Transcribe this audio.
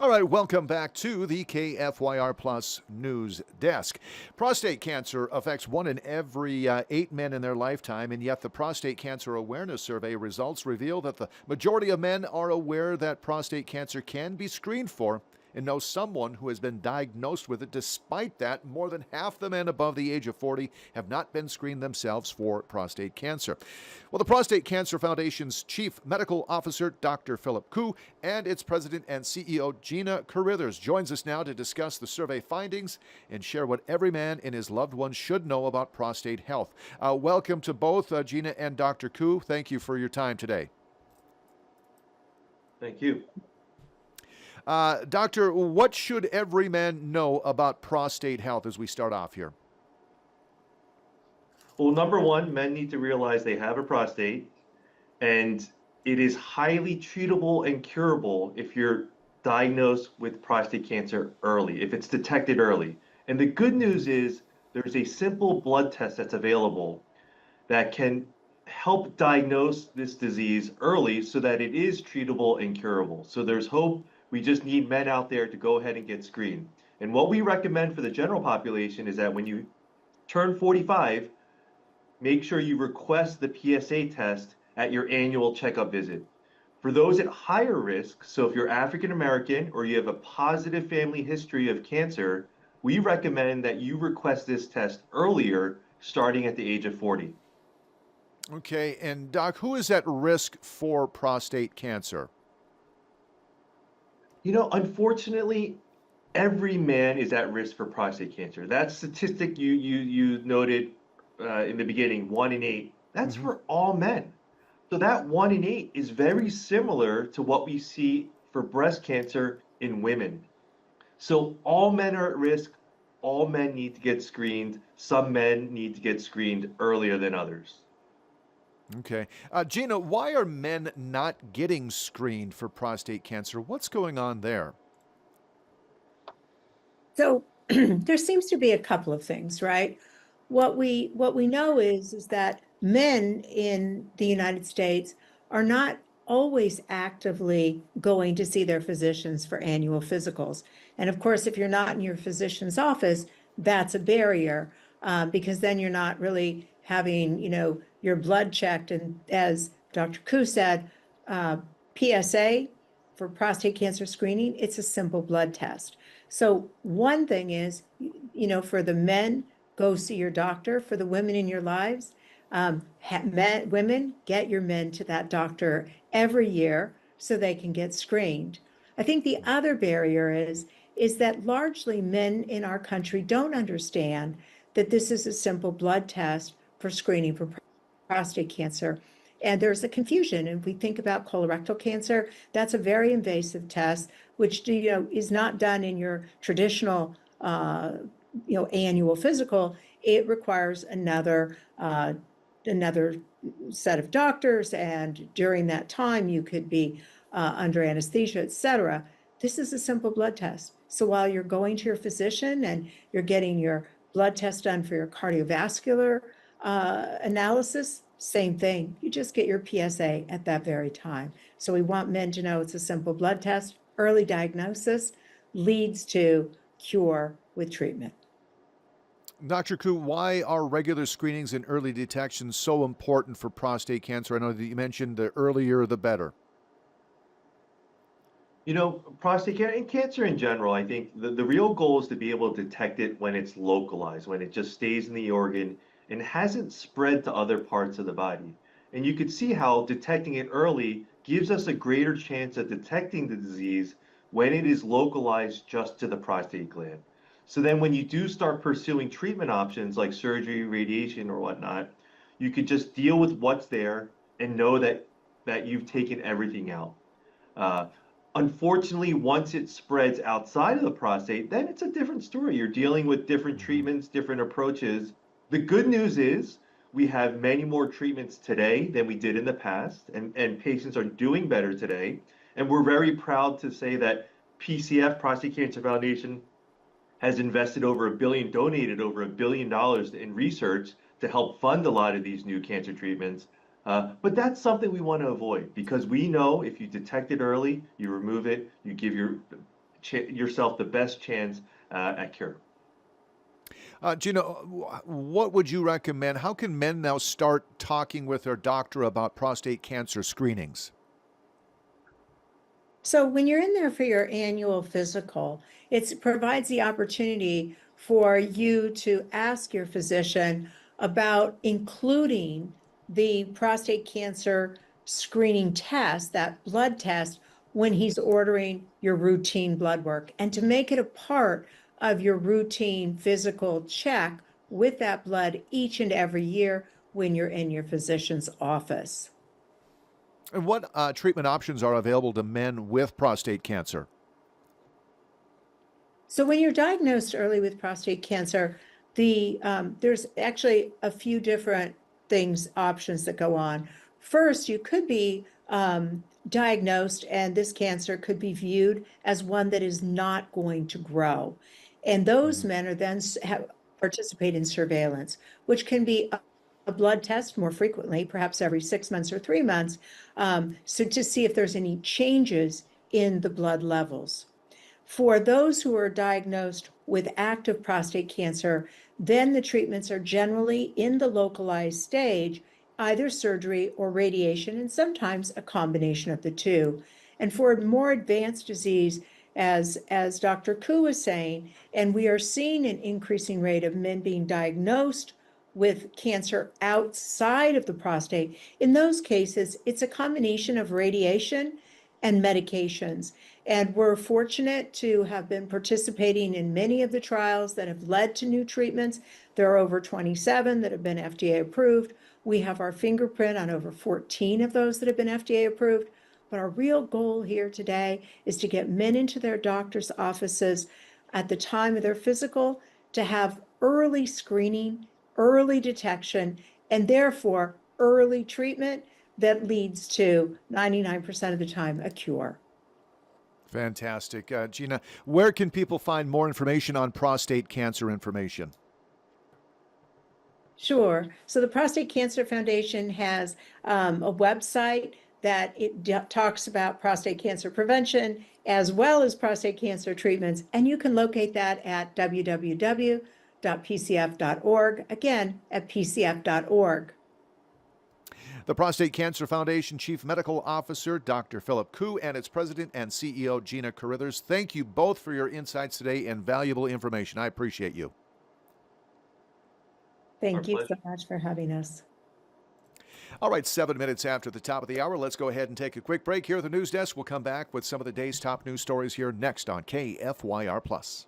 All right, welcome back to the KFYR Plus News Desk. Prostate cancer affects one in every 8 men in their lifetime, and yet the Prostate Cancer Awareness Survey results reveal that the majority of men are aware that prostate cancer can be screened for and know someone who has been diagnosed with it. Despite that, more than half the men above the age of 40 have not been screened themselves for prostate cancer. Well, the Prostate Cancer Foundation's Chief Medical Officer, Dr. Philip Koo, and its President and CEO, Gina Carithers, joins us now to discuss the survey findings and share what every man and his loved ones should know about prostate health. Welcome to both Gina and Dr. Koo. Thank you for your time today. Thank you. Doctor, what should every man know about prostate health as we start off here? Well, number one, men need to realize they have a prostate, and it is highly treatable and curable if you're diagnosed with prostate cancer early, if it's detected early. And the good news is there's a simple blood test that's available that can help diagnose this disease early so that it is treatable and curable. So there's hope. We just need men out there to go ahead and get screened. And what we recommend for the general population is that when you turn 45, make sure you request the PSA test at your annual checkup visit. For those at higher risk, so if you're African American or you have a positive family history of cancer, we recommend that you request this test earlier, starting at the age of 40. Okay, and Doc, who is at risk for prostate cancer? Unfortunately, every man is at risk for prostate cancer. That statistic you noted in the beginning, 1 in 8, that's for all men. So that 1 in 8 is very similar to what we see for breast cancer in women. So all men are at risk. All men need to get screened. Some men need to get screened earlier than others. Okay. Gina, why are men not getting screened for prostate cancer? What's going on there? So there seems to be a couple of things, right? What we know is that men in the United States are not always actively going to see their physicians for annual physicals. And of course, if you're not in your physician's office, that's a barrier because then you're not really having, your blood checked. And as Dr. Koo said, PSA for prostate cancer screening, it's a simple blood test. So one thing is, for the men, go see your doctor. For the women in your lives, women, get your men to that doctor every year so they can get screened. I think the other barrier is that largely men in our country don't understand that this is a simple blood test for screening for prostate cancer. And there's a confusion. And if we think about colorectal cancer, that's a very invasive test, which is not done in your traditional annual physical. It requires another set of doctors, and during that time you could be under anesthesia, etc. This is a simple blood test. So while you're going to your physician and you're getting your blood test done for your cardiovascular analysis, same thing. You just get your PSA at that very time. So we want men to know it's a simple blood test. Early diagnosis leads to cure with treatment. Dr. Koo, why are regular screenings and early detection so important for prostate cancer? I know that you mentioned the earlier the better. Prostate cancer and cancer in general, I think the real goal is to be able to detect it when it's localized, when it just stays in the organ and hasn't spread to other parts of the body. And you could see how detecting it early gives us a greater chance of detecting the disease when it is localized just to the prostate gland. So then when you do start pursuing treatment options like surgery, radiation, or whatnot, you could just deal with what's there and know that you've taken everything out. Unfortunately, once it spreads outside of the prostate, then it's a different story. You're dealing with different treatments, different approaches. The good news is we have many more treatments today than we did in the past, and patients are doing better today. And we're very proud to say that PCF, Prostate Cancer Foundation, has invested donated over $1 billion in research to help fund a lot of these new cancer treatments. But that's something we want to avoid because we know if you detect it early, you remove it, you give your yourself the best chance at cure. Gina, what would you recommend? How can men now start talking with their doctor about prostate cancer screenings? So when you're in there for your annual physical, it provides the opportunity for you to ask your physician about including the prostate cancer screening test, that blood test, when he's ordering your routine blood work, and to make it a part of your routine physical check with that blood each and every year when you're in your physician's office. And what treatment options are available to men with prostate cancer? So when you're diagnosed early with prostate cancer, there's actually a few different options that go on. First, you could be diagnosed, and this cancer could be viewed as one that is not going to grow. And those men are then participate in surveillance, which can be a blood test more frequently, perhaps every 6 months or 3 months, so to see if there's any changes in the blood levels. For those who are diagnosed with active prostate cancer, then the treatments are generally in the localized stage, either surgery or radiation, and sometimes a combination of the two. And for more advanced disease, as Dr. Koo was saying, and we are seeing an increasing rate of men being diagnosed with cancer outside of the prostate. In those cases, it's a combination of radiation and medications. And we're fortunate to have been participating in many of the trials that have led to new treatments. There are over 27 that have been FDA approved. We have our fingerprint on over 14 of those that have been FDA approved. But our real goal here today is to get men into their doctor's offices at the time of their physical to have early screening, early detection, and therefore early treatment that leads to 99% of the time a cure. Fantastic. Gina, where can people find more information on prostate cancer information? Sure. So the Prostate Cancer Foundation has a website that talks about prostate cancer prevention as well as prostate cancer treatments. And you can locate that at www.pcf.org, again, at pcf.org. The Prostate Cancer Foundation Chief Medical Officer, Dr. Philip Koo, and its President and CEO, Gina Carithers. Thank you both for your insights today and valuable information. I appreciate you. Thank you so much for having us. All right, 7 minutes after the top of the hour, let's go ahead and take a quick break here at the news desk. We'll come back with some of the day's top news stories here next on KFYR+.